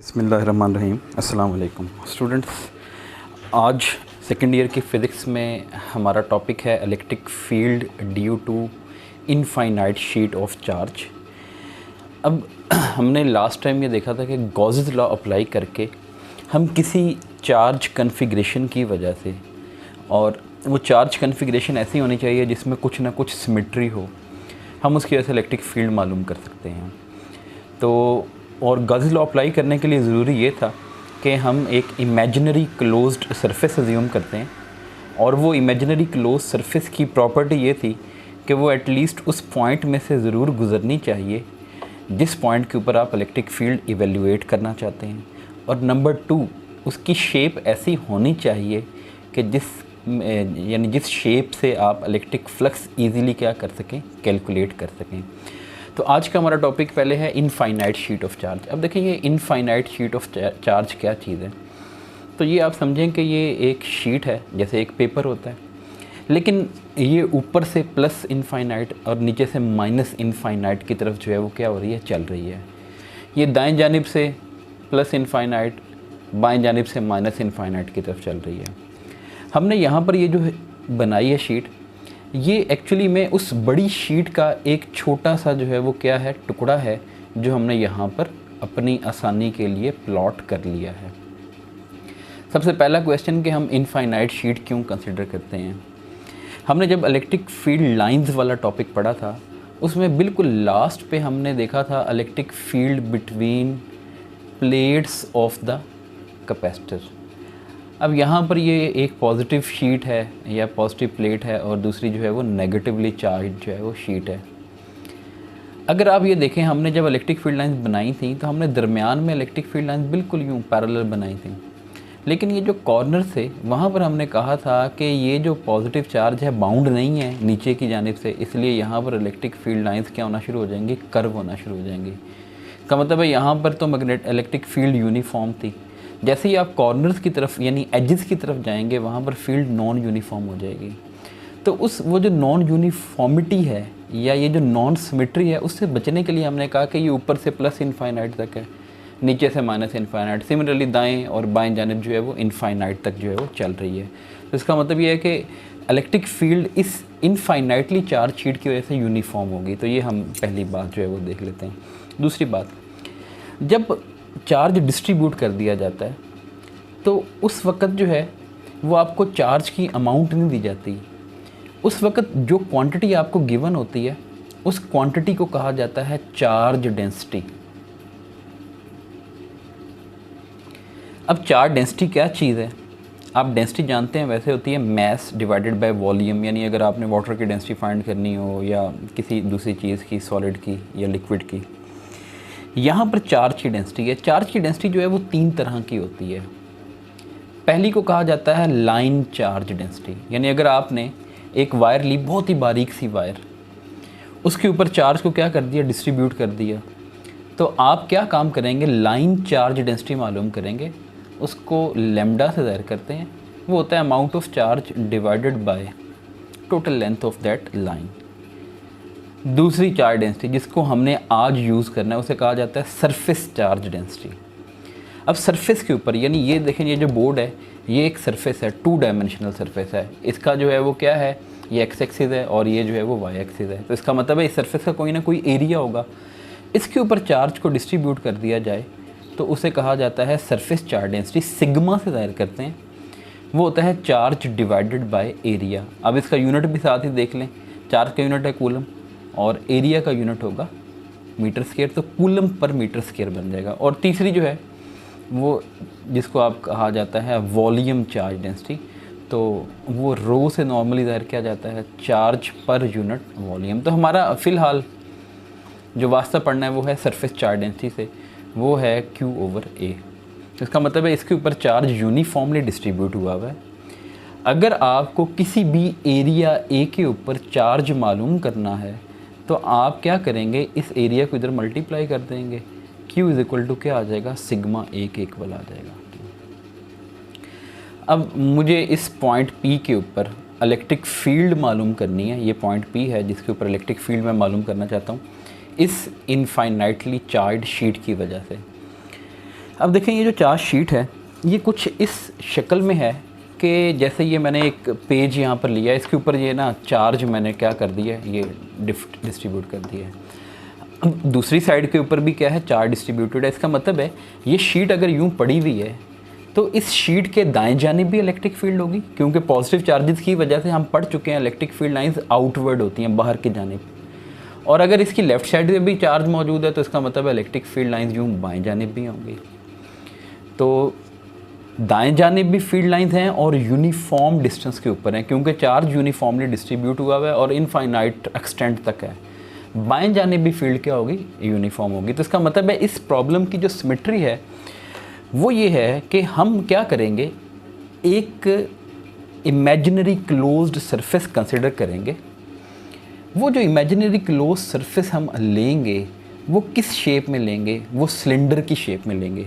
बिस्मिल्लाहिर्रहमानिर्रहीम। अस्सलाम वालेकुम स्टूडेंट्स। आज सेकेंड ईयर की फ़िज़िक्स में हमारा टॉपिक है electric field due to infinite sheet of charge. अब हमने लास्ट टाइम ये देखा था कि गॉसेस लॉ अप्लाई करके हम किसी चार्ज कन्फिग्रेशन की वजह से, और वो चार्ज कन्फिग्रेशन ऐसी होनी चाहिए जिसमें कुछ ना कुछ सिमेट्री हो, हम उसकी वजह से इलेक्ट्रिक फील्ड मालूम कर सकते हैं। तो और गॉसेस लॉ अप्लाई करने के लिए ज़रूरी ये था कि हम एक इमेजिनरी क्लोज्ड सरफेस अज्यूम करते हैं, और वो इमेजिनरी क्लोज सरफेस की प्रॉपर्टी ये थी कि वो एटलीस्ट उस पॉइंट में से ज़रूर गुज़रनी चाहिए जिस पॉइंट के ऊपर आप इलेक्ट्रिक फील्ड इवेल्युएट करना चाहते हैं। और नंबर 2, उसकी शेप ऐसी होनी चाहिए कि जिस शेप से आप इलेक्ट्रिक फ्लक्स ईज़िली क्या कर सकें, कैलकुलेट कर सकें। तो आज का हमारा टॉपिक पहले है इनफाइनाइट शीट ऑफ चार्ज। अब देखिए ये इनफाइनाइट शीट ऑफ चार्ज क्या चीज़ है। तो ये आप समझें कि ये एक शीट है, जैसे एक पेपर होता है, लेकिन ये ऊपर से प्लस इनफाइनाइट और नीचे से माइनस इनफाइनाइट की तरफ जो है वो क्या हो रही है, चल रही है। ये दाएं जानिब से प्लस इनफाइनाइट, बाएं जानिब से माइनस इनफाइनाइट की तरफ चल रही है। हमने यहाँ पर ये जो बनाई है शीट, ये एक्चुअली में उस बड़ी शीट का एक छोटा सा जो है वो क्या है, टुकड़ा है, जो हमने यहाँ पर अपनी आसानी के लिए प्लॉट कर लिया है। सबसे पहला क्वेश्चन कि हम इनफाइनाइट शीट क्यों कंसिडर करते हैं। हमने जब इलेक्ट्रिक फील्ड लाइंस वाला टॉपिक पढ़ा था, उसमें बिल्कुल लास्ट पे हमने देखा था electric field between plates of the capacitor. अब यहाँ पर ये एक पॉजिटिव शीट है या पॉजिटिव प्लेट है, और दूसरी जो है वो नेगेटिवली चार्ज जो है वो शीट है। अगर आप ये देखें, हमने जब इलेक्ट्रिक फील्ड लाइंस बनाई थी तो हमने दरमियान में इलेक्ट्रिक फील्ड लाइंस बिल्कुल यूँ पैरेलल बनाई थी, लेकिन ये जो कॉर्नर थे वहाँ पर हमने कहा था कि ये जो पॉजिटिव चार्ज है बाउंड नहीं है नीचे की जानिब से, इसलिए यहाँ पर इलेक्ट्रिक फील्ड लाइंस क्या होना शुरू हो जाएंगी, कर्व होना शुरू हो जाएंगी। का मतलब है यहाँ पर तो इलेक्ट्रिक फील्ड यूनिफॉर्म थी, जैसे ही आप कॉर्नर्स की तरफ यानी एजेस की तरफ जाएंगे वहाँ पर फील्ड नॉन यूनिफॉर्म हो जाएगी। तो वो जो नॉन यूनिफॉर्मिटी है या ये जो नॉन सिमेट्री है, उससे बचने के लिए हमने कहा कि ये ऊपर से प्लस इनफाइनाइट तक है, नीचे से माइनस इनफाइनाइट। सिमिलरली दाएं और बाएं जानिब जो है वो इनफाइनाइट तक जो है वो चल रही है। तो इसका मतलब ये है कि इलेक्ट्रिक फील्ड इस इनफाइनाइटली चार्ज शीट की वजह से यूनिफॉर्म होगी। तो ये हम पहली बात जो है वो देख लेते हैं। दूसरी बात, जब चार्ज डिस्ट्रीब्यूट कर दिया जाता है तो उस वक़्त जो है वो आपको चार्ज की अमाउंट नहीं दी जाती। उस वक़्त जो क्वांटिटी आपको गिवन होती है उस क्वांटिटी को कहा जाता है चार्ज डेंसिटी। अब चार्ज डेंसिटी क्या चीज़ है, आप डेंसिटी जानते हैं, वैसे होती है मैस डिवाइडेड बाय वॉल्यूम। यानी अगर आपने वाटर की डेंसिटी फाइंड करनी हो या किसी दूसरी चीज़ की, सॉलिड की या लिक्विड की, यहाँ पर चार्ज की डेंसिटी है। चार्ज की डेंसिटी जो है वो 3 तरह की होती है। पहली को कहा जाता है लाइन चार्ज डेंसिटी, यानी अगर आपने एक वायर ली, बहुत ही बारीक सी वायर, उसके ऊपर चार्ज को क्या कर दिया, डिस्ट्रीब्यूट कर दिया, तो आप क्या काम करेंगे, लाइन चार्ज डेंसिटी मालूम करेंगे। उसको लैम्डा से ज़ाहिर करते हैं, वो होता है amount of charge divided by total length of that line. दूसरी चार्ज डेंसिटी जिसको हमने आज यूज़ करना है उसे कहा जाता है सरफेस चार्ज डेंसिटी। अब सरफेस के ऊपर, यानी ये देखें, ये जो बोर्ड है ये एक सरफेस है, 2 डायमेंशनल सरफेस है। इसका जो है वो क्या है, ये एक्स एक्सिस है और ये जो है वो वाई एक्सिस है। तो इसका मतलब है इस सरफेस का कोई ना कोई एरिया होगा, इसके ऊपर चार्ज को डिस्ट्रीब्यूट कर दिया जाए तो उसे कहा जाता है सरफेस चार्ज डेंसिटी। सिग्मा से ज़ाहिर करते हैं, वो होता है चार्ज डिवाइडेड बाय एरिया। अब इसका यूनिट भी साथ ही देख लें, चार्ज का यूनिट है कूलम और एरिया का यूनिट होगा मीटर स्क्वायर, तो कूलम पर मीटर स्क्वायर बन जाएगा। और तीसरी जो है वो जिसको आप कहा जाता है वॉल्यूम चार्ज डेंसिटी, तो वो रो से नॉर्मली ज़ाहिर किया जाता है चार्ज पर यूनिट वॉल्यूम। तो हमारा फ़िलहाल जो वास्ता पढ़ना है वो है सरफेस चार्ज डेंसिटी से, वो है Q/A। इसका मतलब है इसके ऊपर चार्ज यूनिफॉर्मली डिस्ट्रीब्यूट हुआ है। अगर आपको किसी भी एरिया A के ऊपर चार्ज मालूम करना है तो आप क्या करेंगे, इस एरिया को इधर मल्टीप्लाई कर देंगे, Q क्या आ जाएगा, सिग्मा A के इक्वल आ जाएगा। अब मुझे इस पॉइंट P के ऊपर इलेक्ट्रिक फील्ड मालूम करनी है। ये पॉइंट P है जिसके ऊपर इलेक्ट्रिक फील्ड मैं मालूम करना चाहता हूँ इस इनफाइनाइटली चार्ज शीट की वजह से। अब देखें ये जो चार्ज शीट है ये कुछ इस शक्ल में है कि जैसे ये मैंने एक पेज यहाँ पर लिया, इसके ऊपर ये ना चार्ज मैंने क्या कर दिया है, ये डिस्ट्रीब्यूट कर दिया है। अब दूसरी साइड के ऊपर भी क्या है, चार्ज डिस्ट्रीब्यूटेड है। इसका मतलब है ये शीट अगर यूँ पड़ी हुई है तो इस शीट के दाएं जानिब भी इलेक्ट्रिक फील्ड होगी, क्योंकि पॉजिटिव चार्जेस की वजह से हम पढ़ चुके हैं इलेक्ट्रिक फील्ड लाइंस आउटवर्ड होती हैं, बाहर की जानिब। और अगर इसकी लेफ़्ट साइड पे भी चार्ज मौजूद है तो इसका मतलब है इलेक्ट्रिक फील्ड लाइंस यूँ बाएं जानिब भी होंगी। तो दाएं जानिब भी फील्ड लाइंस हैं और यूनिफॉर्म डिस्टेंस के ऊपर हैं, क्योंकि चार्ज यूनिफॉर्मली डिस्ट्रीब्यूट हुआ हुआ है और इनफाइनाइट एक्सटेंट तक है। बाएं जानिब भी फील्ड क्या होगी, यूनिफॉर्म होगी। तो इसका मतलब है इस प्रॉब्लम की जो सिमेट्री है वो ये है कि हम क्या करेंगे, एक इमेजिनरी क्लोज्ड सरफेस कंसिडर करेंगे। वो जो इमेजिनरी क्लोज सरफेस हम लेंगे वो किस शेप में लेंगे, वो सिलेंडर की शेप में लेंगे।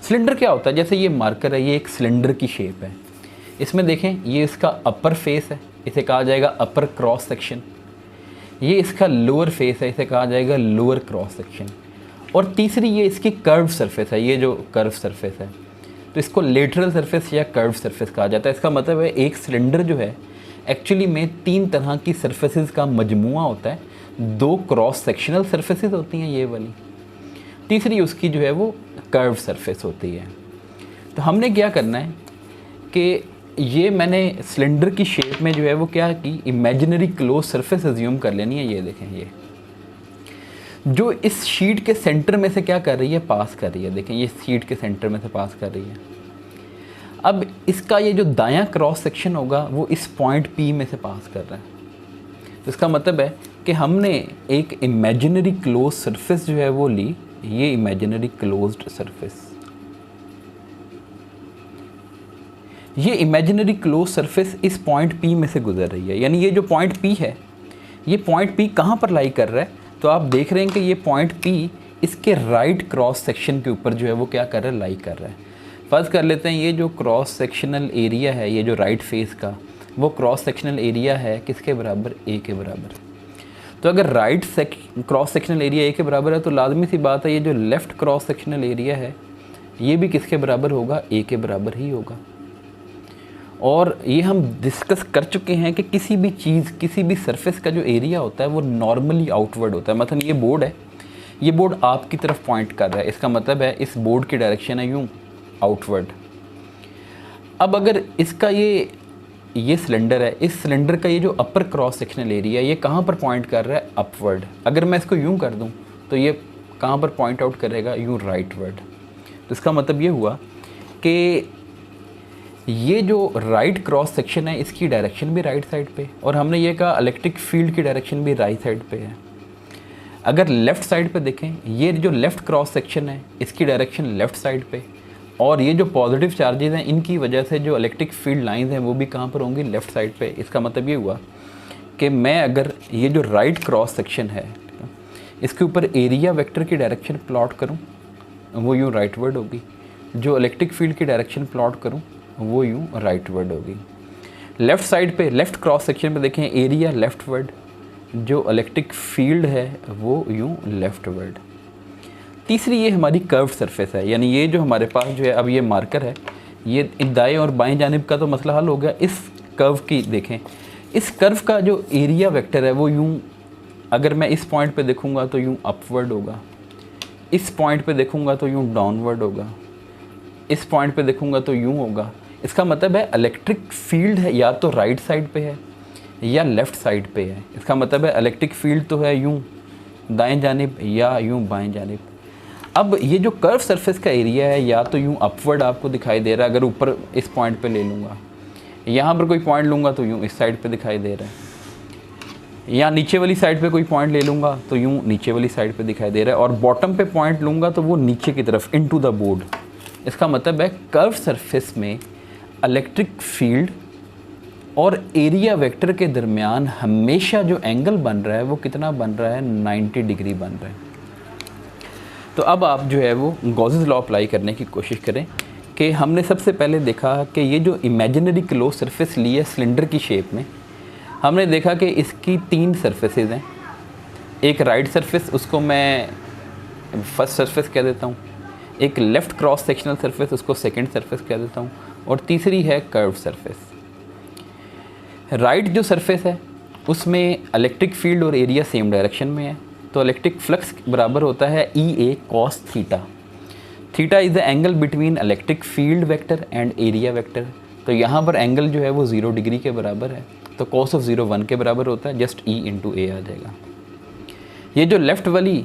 सिलेंडर क्या होता है, जैसे ये मार्कर है, ये एक सिलेंडर की शेप है। इसमें देखें ये इसका अपर फेस है, इसे कहा जाएगा अपर क्रॉस सेक्शन। ये इसका लोअर फेस है, इसे कहा जाएगा लोअर क्रॉस सेक्शन। और तीसरी ये इसकी कर्व सरफेस है, ये जो कर्व सरफेस है तो इसको लेटरल सरफेस या कर्व सरफेस कहा जाता है। इसका मतलब है एक सिलेंडर जो है एक्चुअली में 3 तरह की सरफेसेस का मजमुआ होता है। 2 क्रॉस सेक्शनल सरफेसेस होती हैं ये वाली, तीसरी उसकी जो है वो कर्व सरफेस होती है। तो हमने क्या करना है कि ये मैंने सिलेंडर की शेप में जो है वो क्या की, इमेजिनरी क्लोज सरफेस अज्यूम कर लेनी है। ये देखें, ये जो इस शीट के सेंटर में से क्या कर रही है, पास कर रही है। देखें ये शीट के सेंटर में से पास कर रही है। अब इसका ये जो दायां क्रॉस सेक्शन होगा वो इस पॉइंट P में से पास कर रहा है। तो इसका मतलब है कि हमने एक इमेजिनरी क्लोज सरफेस जो है वो ली, ये इमेजिनरी क्लोज्ड सरफेस। ये इमेजिनरी क्लोज सरफेस इस पॉइंट P में से गुजर रही है। यानी ये जो पॉइंट P है, ये पॉइंट P कहाँ पर लाई कर रहा है, तो आप देख रहे हैं कि ये पॉइंट P इसके राइट क्रॉस सेक्शन के ऊपर जो है वो क्या कर रहा है, लाई कर रहा है। फर्ज कर लेते हैं ये जो क्रॉस सेक्शनल एरिया है, ये जो राइट फेस का, वो क्रॉस सेक्शनल एरिया है किसके बराबर, A के बराबर। तो अगर right cross sectional area A के बराबर है तो लाजमी सी बात है ये जो लेफ़्ट क्रॉस सेक्शनल एरिया है ये भी किसके बराबर होगा, A के बराबर ही होगा। और ये हम डिस्कस कर चुके हैं कि किसी भी चीज़, किसी भी सरफेस का जो एरिया होता है वो नॉर्मली आउटवर्ड होता है। मतलब ये बोर्ड है, ये बोर्ड आपकी तरफ पॉइंट कर रहा है, इसका मतलब है इस बोर्ड की डायरेक्शन है यूँ आउटवर्ड। अब अगर इसका ये सिलेंडर है, इस सिलेंडर का ये जो अपर क्रॉस सेक्शनल एरिया है ये कहाँ पर पॉइंट कर रहा है, अपवर्ड। अगर मैं इसको यूँ कर दूँ तो ये कहाँ पर पॉइंट आउट करेगा, यूँ राइटवर्ड। तो इसका मतलब ये हुआ कि ये जो राइट क्रॉस सेक्शन है इसकी डायरेक्शन भी राइट साइड पे, और हमने ये कहा इलेक्ट्रिक फील्ड की डायरेक्शन भी राइट साइड पे है। अगर लेफ़्ट साइड पे देखें, ये जो लेफ़्ट क्रॉस सेक्शन है इसकी डायरेक्शन लेफ़्ट साइड पे, और ये जो पॉजिटिव चार्जेस हैं इनकी वजह से जो इलेक्ट्रिक फील्ड लाइंस हैं वो भी कहाँ पर होंगी, लेफ़्ट साइड पे। इसका मतलब ये हुआ कि मैं अगर ये जो राइट क्रॉस सेक्शन है इसके ऊपर एरिया वेक्टर की डायरेक्शन प्लॉट करूँ वो यूँ राइटवर्ड होगी, जो इलेक्ट्रिक फील्ड की डायरेक्शन प्लॉट करूँ वो यूँ राइटवर्ड होगी। लेफ़्ट साइड पे, लेफ़्ट क्रॉस सेक्शन पे देखें एरिया लेफ्टवर्ड, जो इलेक्ट्रिक फील्ड है वो यूँ लेफ्टवर्ड। तीसरी ये हमारी कर्व सरफेस है, यानी ये जो हमारे पास जो है अब ये मार्कर है, ये दाएं और बाएं जानिब का तो मसला हल हो गया। इस कर्व की देखें, इस कर्व का जो एरिया वेक्टर है वो यूँ, अगर मैं इस पॉइंट पे देखूँगा तो यूँ अपवर्ड होगा, इस पॉइंट पे देखूँगा तो यूँ डाउनवर्ड होगा, इस पॉइंट पे देखूँगा तो यूँ होगा। इसका मतलब है इलेक्ट्रिक फील्ड है या तो राइट साइड पे है या लेफ़्ट साइड पे है। इसका मतलब है इलेक्ट्रिक फील्ड तो है यूँ दाएं जानिब या यूँ बाएं जानिब। अब ये जो कर्व सरफेस का एरिया है या तो यूँ अपवर्ड आपको दिखाई दे रहा है, अगर ऊपर इस पॉइंट पे ले लूँगा, यहाँ पर कोई पॉइंट लूँगा तो यूँ इस साइड पे दिखाई दे रहा है, या नीचे वाली साइड पे कोई पॉइंट ले लूँगा तो यूँ नीचे वाली साइड पे दिखाई दे रहा है, और बॉटम पे पॉइंट लूँगा तो वो नीचे की तरफ इनटू द बोर्ड। इसका मतलब है कर्व सरफेस में इलेक्ट्रिक फील्ड और एरिया वेक्टर के दरमियान हमेशा जो एंगल बन रहा है वो कितना बन रहा है, 90 डिग्री बन रहा है। तो अब आप जो है वो गॉसेस लॉ अप्लाई करने की कोशिश करें कि हमने सबसे पहले देखा कि ये जो इमेजिनरी क्लोज सरफेस ली है सिलेंडर की शेप में, हमने देखा कि इसकी 3 सरफेसेस हैं। एक राइट सरफेस, उसको मैं फर्स्ट सरफेस कह देता हूँ, एक लेफ़्ट क्रॉस सेक्शनल सरफेस, उसको सेकेंड सरफेस कह देता हूँ, और तीसरी है कर्व सरफेस। राइट जो सरफेस है उसमें इलेक्ट्रिक फील्ड और एरिया सेम डायरेक्शन में है, तो इलेक्ट्रिक फ्लक्स बराबर होता है EA cos theta. Theta is the angle between electric field vector and area vector. तो यहाँ पर एंगल जो है वो 0 डिग्री के बराबर है, तो cos ऑफ 0 1 के बराबर होता है, जस्ट E इंटू A आ जाएगा। ये जो लेफ़्ट वाली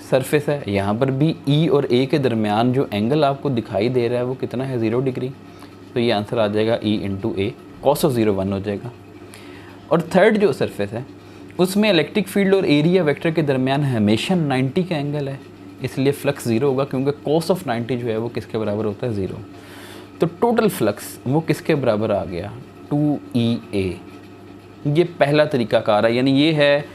सरफेस है यहाँ पर भी E और A के दरमियान जो एंगल आपको दिखाई दे रहा है वो कितना है, 0 डिग्री। तो ये आंसर आ जाएगा E into A, cos of 0 1 हो जाएगा। और थर्ड जो सरफेस है उसमें इलेक्ट्रिक फील्ड और एरिया वेक्टर के दरमियान हमेशा 90 का एंगल है, इसलिए फ्लक्स 0 होगा, क्योंकि cos ऑफ 90 जो है वो किसके बराबर होता है, 0। तो टोटल फ्लक्स वो किसके बराबर आ गया, 2EA। ये पहला तरीकाकार है, यानी ये है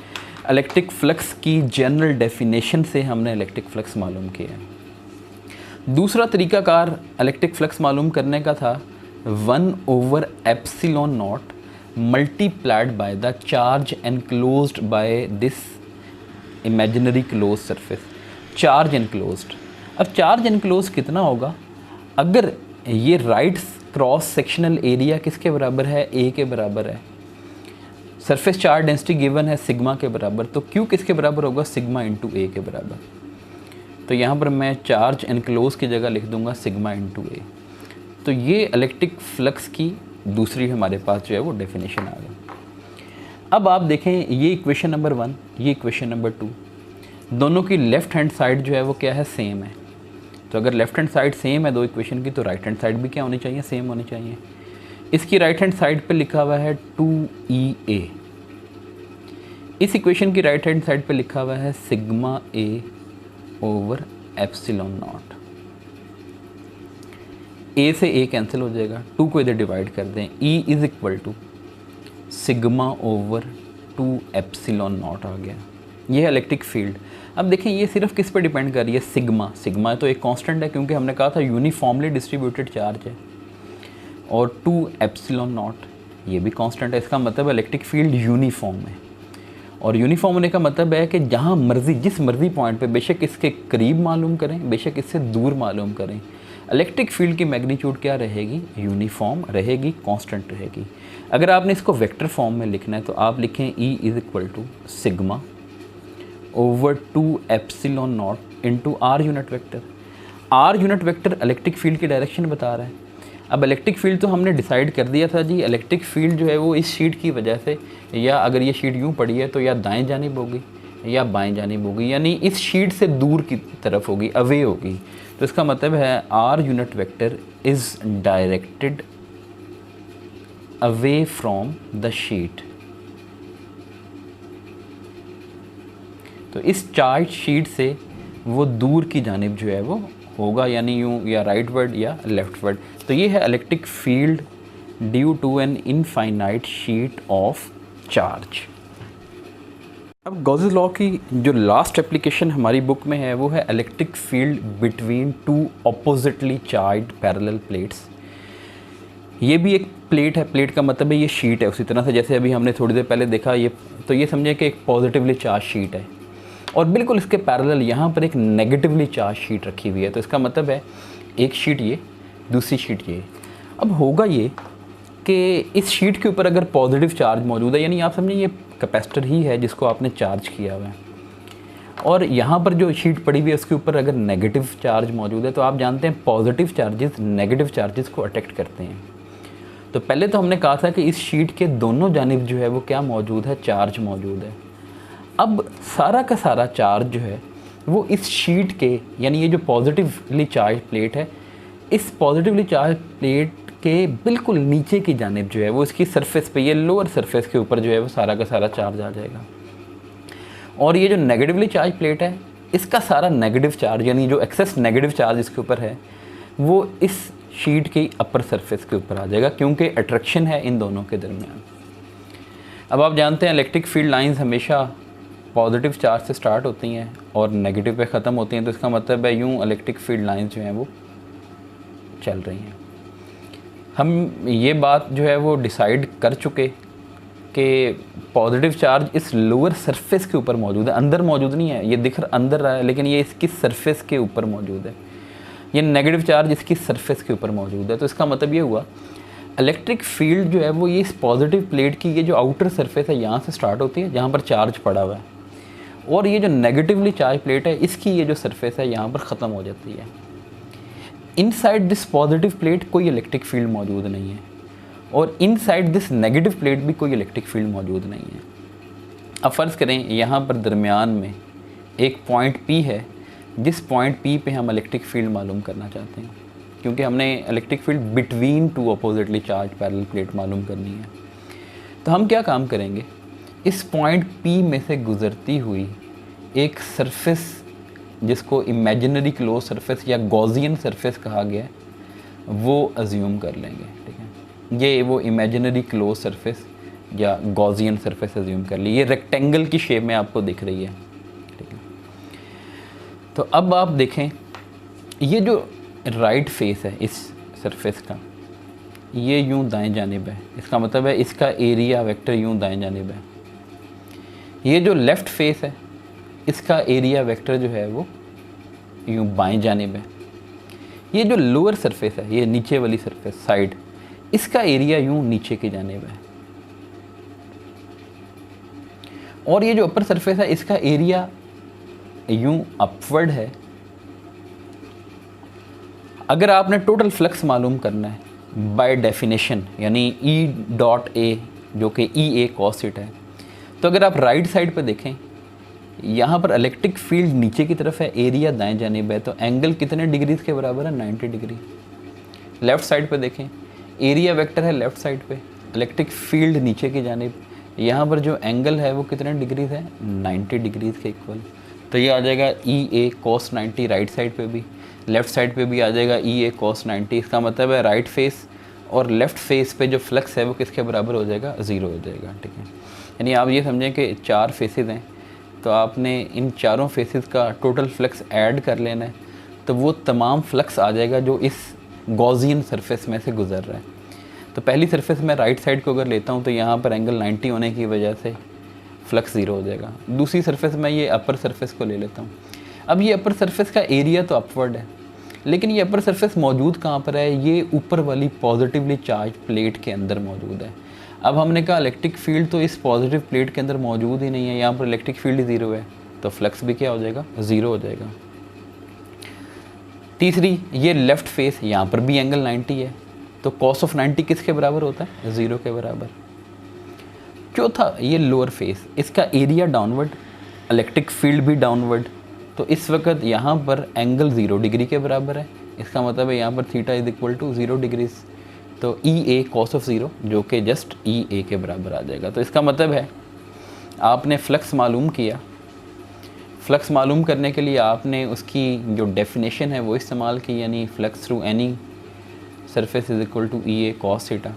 इलेक्ट्रिक फ्लक्स की जनरल डेफिनेशन से हमने इलेक्ट्रिक फ्लक्स मालूम किया है। दूसरा तरीकाकार इलेक्ट्रिक फ्लक्स मालूम करने का था 1/ε0 multiplied by the charge enclosed by this imaginary close surface. Charge enclosed, अब चार्ज एनक्लोज कितना होगा, अगर ये राइट क्रॉस सेक्शनल एरिया किसके बराबर है, A के बराबर है, सरफेस चार्ज डेंसिटी गिवन है सिग्मा के बराबर, तो Q किसके बराबर होगा, सिग्मा इंटू A के बराबर। तो यहाँ पर मैं चार्ज एनक्लोज की जगह लिख दूंगा सिग्मा इंटू A। तो ये इलेक्ट्रिक फ्लक्स की दूसरी हमारे पास जो है वो डेफिनेशन आ गई। अब आप देखें ये इक्वेशन नंबर 1, ये इक्वेशन नंबर 2, दोनों की लेफ़्ट हैंड साइड जो है वो क्या है, सेम है। तो अगर लेफ़्ट हैंड साइड सेम है दो इक्वेशन की, तो राइट हैंड साइड भी क्या होनी चाहिए, सेम होनी चाहिए। इसकी राइट हैंड साइड पे लिखा हुआ है 2EA, इस इक्वेशन की राइट हैंड साइड पे लिखा हुआ है sigma A over epsilon naught. A से A कैंसिल हो जाएगा, 2 को इधर डिवाइड कर दें, E is equal to sigma over 2 epsilon naught आ गया। ये है इलेक्ट्रिक फील्ड। अब देखें ये सिर्फ किस पे डिपेंड कर रही है, सिग्मा। सिग्मा तो एक कांस्टेंट है, क्योंकि हमने कहा था यूनिफॉर्मली डिस्ट्रीब्यूटेड चार्ज है, और 2 एप्सिलॉन नॉट ये भी कांस्टेंट है। इसका मतलब इलेक्ट्रिक फील्ड यूनिफॉर्म है, और यूनिफॉर्म होने का मतलब है कि जहाँ मर्जी, जिस मर्जी पॉइंट पे, बेशक इसके करीब मालूम करें, बेशक इससे दूर मालूम करें, इलेक्ट्रिक फील्ड की मैग्नीट्यूड क्या रहेगी, यूनिफॉर्म रहेगी, कांस्टेंट रहेगी। अगर आपने इसको वेक्टर फॉर्म में लिखना है तो आप लिखें E is equal to sigma over 2 epsilon not into R unit vector. R unit vector electric field की डायरेक्शन बता रहा है। अब इलेक्ट्रिक फील्ड तो हमने डिसाइड कर दिया था जी, इलेक्ट्रिक फील्ड जो है वो इस शीट की वजह से, या अगर ये शीट यूँ पड़ी है तो या दाएं जानिब होगी या बाएं जानिब होगी, यानी इस शीट से दूर की तरफ होगी, अवे होगी। तो इसका मतलब है R unit vector is directed away from the sheet. तो इस चार्ज शीट से वो दूर की जानिब जो है वो होगा, यानी यूँ या राइट वर्ड या लेफ्ट वर्ड। तो ये है electric field due to an infinite sheet of charge. अब गॉसेस लॉ की जो लास्ट एप्लीकेशन हमारी बुक में है वो है electric field between 2 oppositely charged parallel plates. ये भी एक प्लेट है, प्लेट का मतलब है ये शीट है, उसी तरह से जैसे अभी हमने थोड़ी देर पहले देखा ये, तो ये समझे कि एक पॉजिटिवली चार्ज शीट है, और बिल्कुल इसके पैरेलल यहाँ पर एक नेगेटिवली चार्ज शीट रखी हुई है। तो इसका मतलब है एक शीट ये, दूसरी शीट ये। अब होगा ये कि इस शीट के ऊपर अगर पॉजिटिव चार्ज मौजूद है, यानी आप समझिए ये कैपेसिटर ही है जिसको आपने चार्ज किया हुआ है, और यहाँ पर जो शीट पड़ी हुई है उसके ऊपर अगर नेगेटिव चार्ज मौजूद है, तो आप जानते हैं पॉजिटिव चार्जेस नेगेटिव चार्जेस को अट्रैक्ट करते हैं। तो पहले तो हमने कहा था कि इस शीट के दोनों जानिब जो है वो क्या मौजूद है, चार्ज मौजूद है। अब सारा का सारा चार्ज जो है वो इस शीट के, यानी ये जो पॉजिटिवली चार्ज प्लेट है, इस पॉजिटिवली चार्ज प्लेट के बिल्कुल नीचे की जानिब जो है वो इसकी सरफेस पे, ये लोअर सरफेस के ऊपर जो है वो सारा का सारा चार्ज आ जाएगा। और ये जो नेगेटिवली चार्ज प्लेट है, इसका सारा नेगेटिव चार्ज, यानी जो एक्सेस नेगेटिव चार्ज इसके ऊपर है, वो इस शीट की अपर सरफेस के ऊपर आ जाएगा, क्योंकि अट्रैक्शन है इन दोनों के दरमियान। अब आप जानते हैं इलेक्ट्रिक फील्ड लाइंस हमेशा पॉजिटिव चार्ज से स्टार्ट होती हैं और नेगेटिव पे ख़त्म होती हैं। तो इसका मतलब है यूँ इलेक्ट्रिक फील्ड लाइंस जो हैं वो चल रही हैं। हम ये बात जो है वो डिसाइड कर चुके कि पॉजिटिव चार्ज इस लोअर सरफेस के ऊपर मौजूद है, अंदर मौजूद नहीं है। ये दिख अंदर रहा है लेकिन ये इसकी सरफेस के ऊपर मौजूद है। ये नेगेटिव चार्ज इसकी सरफेस के ऊपर मौजूद है। तो इसका मतलब ये हुआ इलेक्ट्रिक फील्ड जो है वो ये इस पॉजिटिव प्लेट की ये जो आउटर सरफेस है यहाँ से स्टार्ट होती है, जहाँ पर चार्ज पड़ा हुआ है, और ये जो नेगेटिवली चार्ज प्लेट है इसकी ये जो सरफेस है यहाँ पर ख़त्म हो जाती है। इनसाइड दिस पॉजिटिव प्लेट कोई इलेक्ट्रिक फील्ड मौजूद नहीं है, और इनसाइड दिस नेगेटिव प्लेट भी कोई इलेक्ट्रिक फील्ड मौजूद नहीं है। अब फ़र्ज़ करें यहाँ पर दरमियान में एक पॉइंट P है, जिस पॉइंट P पे हम इलेक्ट्रिक फील्ड मालूम करना चाहते हैं, क्योंकि हमने electric field between two oppositely charge parallel plate मालूम करनी है। तो हम क्या काम करेंगे, इस पॉइंट P में से गुज़रती हुई एक सरफेस जिसको इमेजिनरी क्लोज सरफेस या गॉसियन सरफेस कहा गया है वो अज्यूम कर लेंगे। ठीक है, ये वो इमेजिनरी क्लोज सरफेस या गॉसियन सरफेस अज्यूम कर ली, ये रेक्टेंगल की शेप में आपको दिख रही है। ठीक है, तो अब आप देखें ये जो राइट फेस है इस सरफेस का, ये यूं दाएं जानिब है, इसका मतलब है इसका एरिया वेक्टर यूं दाएं जानिब है। ये जो लेफ़्ट फेस है इसका एरिया वेक्टर जो है वो यूं बाएं जानिब है। ये जो लोअर सरफेस है, ये नीचे वाली सरफेस साइड, इसका एरिया यूं नीचे की जानिब है। और ये जो अपर सरफेस है इसका एरिया यूं अपवर्ड है। अगर आपने टोटल फ्लक्स मालूम करना है बाय डेफिनेशन, यानी E डॉट A जो कि EA cos थीटा है, तो अगर आप राइट साइड पे देखें यहाँ पर इलेक्ट्रिक फील्ड नीचे की तरफ है, एरिया दाएं जानिब है, तो एंगल कितने डिग्रीज के बराबर है, 90 डिग्री। लेफ़्ट साइड पे देखें, एरिया वेक्टर है लेफ़्ट साइड पे, इलेक्ट्रिक फील्ड नीचे की जानिब, यहाँ पर जो एंगल है वो कितने डिग्रीज है, 90 डिग्रीज के इक्वल। तो ये आ जाएगा EA cos 90 राइट साइड पे भी, लेफ़्ट साइड पे भी आ जाएगा EA cos 90। इसका मतलब है राइट फेस और लेफ़्ट फेस पे जो फ्लक्स है वो किसके बराबर हो जाएगा, 0 हो जाएगा। ठीक है, यानी आप ये समझें कि 4 फेसेस हैं, तो आपने इन चारों फेसेस का टोटल फ्लक्स ऐड कर लेना है, तो वो तमाम फ्लक्स आ जाएगा जो इस गॉसियन सरफेस में से गुज़र रहा है। तो पहली सरफेस में राइट साइड को अगर लेता हूँ तो यहाँ पर एंगल 90 होने की वजह से फ्लक्स 0 हो जाएगा। दूसरी सरफेस में ये अपर सरफेस को ले लेता हूँ। अब ये अपर सरफेस का एरिया तो अपवर्ड है, लेकिन ये अपर सरफेस मौजूद कहाँ पर है, ये ऊपर वाली पॉजिटिवली चार्ज प्लेट के अंदर मौजूद है। अब हमने कहा इलेक्ट्रिक फील्ड तो इस पॉजिटिव प्लेट के अंदर मौजूद ही नहीं है, यहाँ पर इलेक्ट्रिक फील्ड 0 है, तो फ्लक्स भी क्या हो जाएगा, 0 हो जाएगा। तीसरी, ये लेफ़्ट फेस, यहाँ पर भी एंगल 90 है, तो cos ऑफ 90 किसके बराबर होता है, 0 के बराबर। चौथा, ये लोअर फेस, इसका एरिया डाउनवर्ड, इलेक्ट्रिक फील्ड भी डाउनवर्ड, तो इस वक्त यहाँ पर एंगल 0 डिग्री के बराबर है। इसका मतलब है यहाँ पर theta is equal to 0 degrees, तो EA cos ऑफ 0 जो कि जस्ट EA के बराबर आ जाएगा। तो इसका मतलब है आपने फ्लक्स मालूम किया, फ्लक्स मालूम करने के लिए आपने उसकी जो डेफिनेशन है वो इस्तेमाल की, यानी flux through any surface is equal to EA cos theta.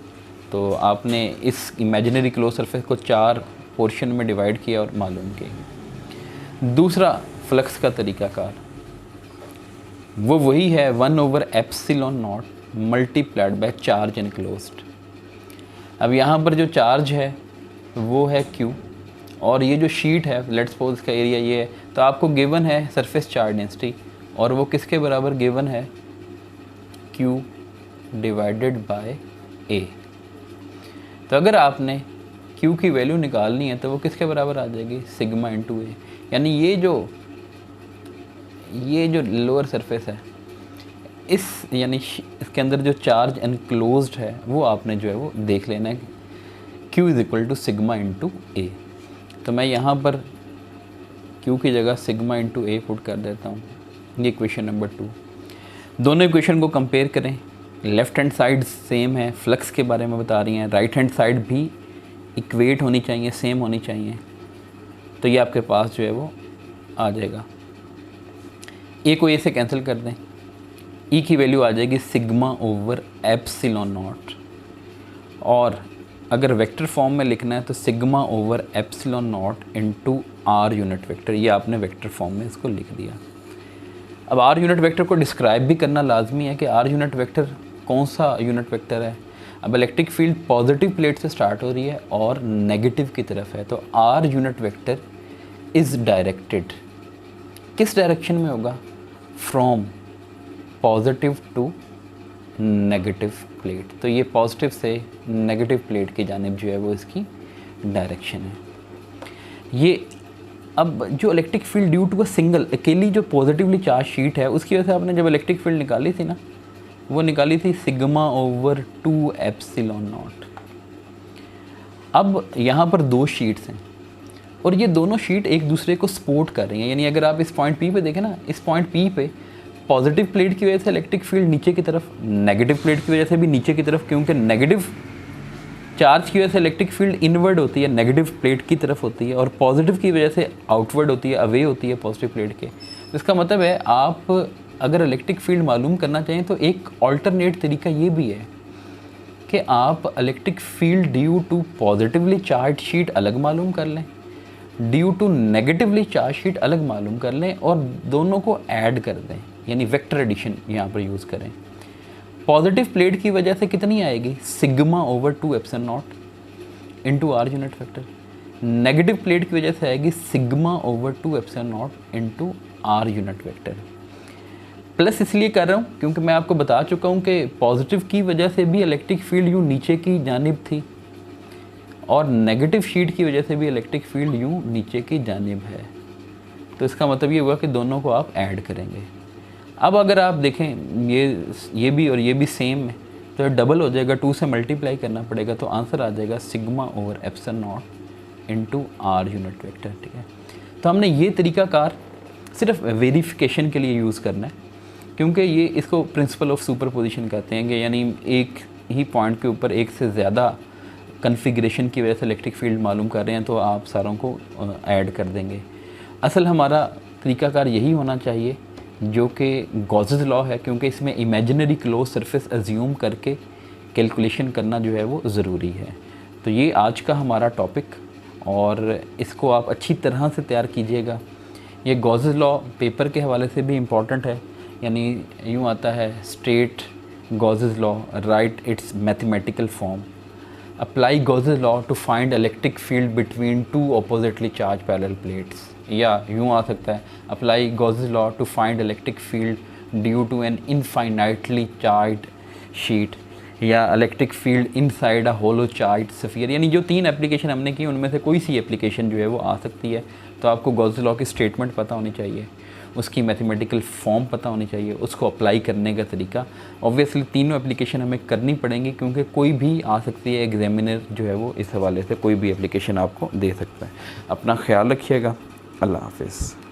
तो आपने इस इमेजिनरी क्लोज सरफेस को 4 पोर्शन में डिवाइड किया और मालूम किया। दूसरा फ्लक्स का तरीक़ाकार वो वही है 1/ε0 मल्टीप्लाइड बाय चार्ज एनक्लोज्ड। अब यहाँ पर जो चार्ज है वो है Q, और ये जो शीट है लेट्स सपोज इसका एरिया ये है, तो आपको गिवन है सरफेस चार्ज डेंसिटी, और वो किसके बराबर गिवन है, Q डिवाइडेड बाय A। तो अगर आपने Q की वैल्यू निकालनी है तो वो किसके बराबर आ जाएगी, सिग्मा इंटू A। यानी ये जो लोअर सरफेस है इस यानी इसके अंदर जो चार्ज एनक्लोज्ड है वो आपने जो है वो देख लेना है, Q is equal to sigma into A। तो मैं यहाँ पर Q की जगह सिग्मा इंटू A पुट कर देता हूँ। ये इक्वेशन नंबर 2। दोनों इक्वेशन को कंपेयर करें, लेफ़्ट हैंड साइड सेम है, फ्लक्स के बारे में बता रही हैं, राइट हैंड साइड भी इक्वेट होनी चाहिए, सेम होनी चाहिए, तो ये आपके पास जो है वो आ जाएगा। A को A से कैंसिल कर दें, E की वैल्यू आ जाएगी सिग्मा ओवर ε0, और अगर वेक्टर फॉर्म में लिखना है तो sigma over ε0 into R unit vector. ये आपने वेक्टर फॉर्म में इसको लिख दिया। अब R यूनिट वेक्टर को डिस्क्राइब भी करना लाजमी है कि R यूनिट वेक्टर कौन सा यूनिट वेक्टर है। अब इलेक्ट्रिक फील्ड पॉजिटिव प्लेट से स्टार्ट हो रही है और नेगेटिव की तरफ है, तो R unit vector is directed किस डायरेक्शन में होगा, from positive to negative plate. तो ये पॉजिटिव से नेगेटिव प्लेट की जानिब जो है वो इसकी डायरेक्शन है। ये अब जो electric field due to a single अकेली जो पॉजिटिवली चार्ज शीट है उसकी वजह से आपने जब इलेक्ट्रिक फील्ड निकाली थी ना, वो निकाली थी सिग्मा ओवर 2 एप्सिलॉन नॉट। अब यहाँ पर दो शीट्स हैं और ये दोनों शीट एक दूसरे को सपोर्ट कर रही हैं। यानी अगर आप इस पॉइंट पी पे देखें ना, इस पॉइंट पी पे पॉजिटिव प्लेट की वजह से इलेक्ट्रिक फील्ड नीचे की तरफ, नेगेटिव प्लेट की वजह से भी नीचे की तरफ, क्योंकि नेगेटिव चार्ज की वजह से इलेक्ट्रिक फील्ड इनवर्ड होती है, नेगेटिव प्लेट की तरफ होती है, और पॉजिटिव की वजह से आउटवर्ड होती है, अवे होती है पॉजिटिव प्लेट के। तो इसका मतलब है आप अगर इलेक्ट्रिक फील्ड मालूम करना चाहें तो एक ऑल्टरनेट तरीका ये भी है कि आप electric field due to positively charge sheet अलग मालूम कर लें, due to negatively charge sheet अलग मालूम कर लें और दोनों को ऐड कर दें, यानी वेक्टर एडिशन यहाँ पर यूज़ करें। पॉजिटिव प्लेट की वजह से कितनी आएगी, sigma over 2 epsilon not into R unit vector. Negative plate की वजह से आएगी sigma over 2 epsilon not into R unit vector. Plus इसलिए कर रहा हूँ क्योंकि मैं आपको बता चुका हूँ कि पॉजिटिव की वजह से भी इलेक्ट्रिक फील्ड यूँ नीचे की जानिब थी और नेगेटिव शीट की वजह से भी इलेक्ट्रिक फील्ड यूँ नीचे की जानिब है। तो इसका मतलब ये हुआ कि दोनों को आप ऐड करेंगे। अब अगर आप देखें ये भी और ये भी सेम है तो डबल हो जाएगा, 2 से मल्टीप्लाई करना पड़ेगा, तो आंसर आ जाएगा sigma over epsilon not into R unit vector. ठीक है, तो हमने ये तरीकाकार सिर्फ वेरिफिकेशन के लिए यूज़ करना है क्योंकि ये इसको प्रिंसिपल ऑफ सुपरपोजिशन कहते हैं कि यानी एक ही पॉइंट के ऊपर एक से ज़्यादा कन्फिग्रेशन की वजह से इलेक्ट्रिक फील्ड मालूम कर रहे हैं तो आप सारों को ऐड कर देंगे। असल हमारा तरीकाकार यही होना चाहिए जो कि गॉसेस लॉ है, क्योंकि इसमें इमेजिनरी क्लोज सरफेस अज्यूम करके कैलकुलेशन करना जो है वो ज़रूरी है। तो ये आज का हमारा टॉपिक और इसको आप अच्छी तरह से तैयार कीजिएगा। ये गॉसेस लॉ पेपर के हवाले से भी इम्पॉर्टेंट है, यानी यूँ आता है state Gauss's law, write its mathematical form, apply Gauss's law to find electric field between 2 oppositely charge parallel plates, या यूँ आ सकता है apply Gauss's law to find electric field due to an infinitely charged sheet, या electric field inside a hollow charged sphere. यानी जो 3 application हमने की उनमें से कोई सी एप्लीकेशन जो है वो आ सकती है। तो आपको गॉसेस लॉ की स्टेटमेंट पता होनी चाहिए, उसकी मैथमेटिकल फॉर्म पता होनी चाहिए, उसको अप्लाई करने का तरीका। ऑब्वियसली तीनों एप्लीकेशन हमें करनी पड़ेंगी क्योंकि कोई भी आ सकती है, एग्जामिनर जो है वो इस हवाले से कोई भी एप्लीकेशन आपको दे सकता है। अपना ख्याल रखिएगा। अल्लाह हाफिज़।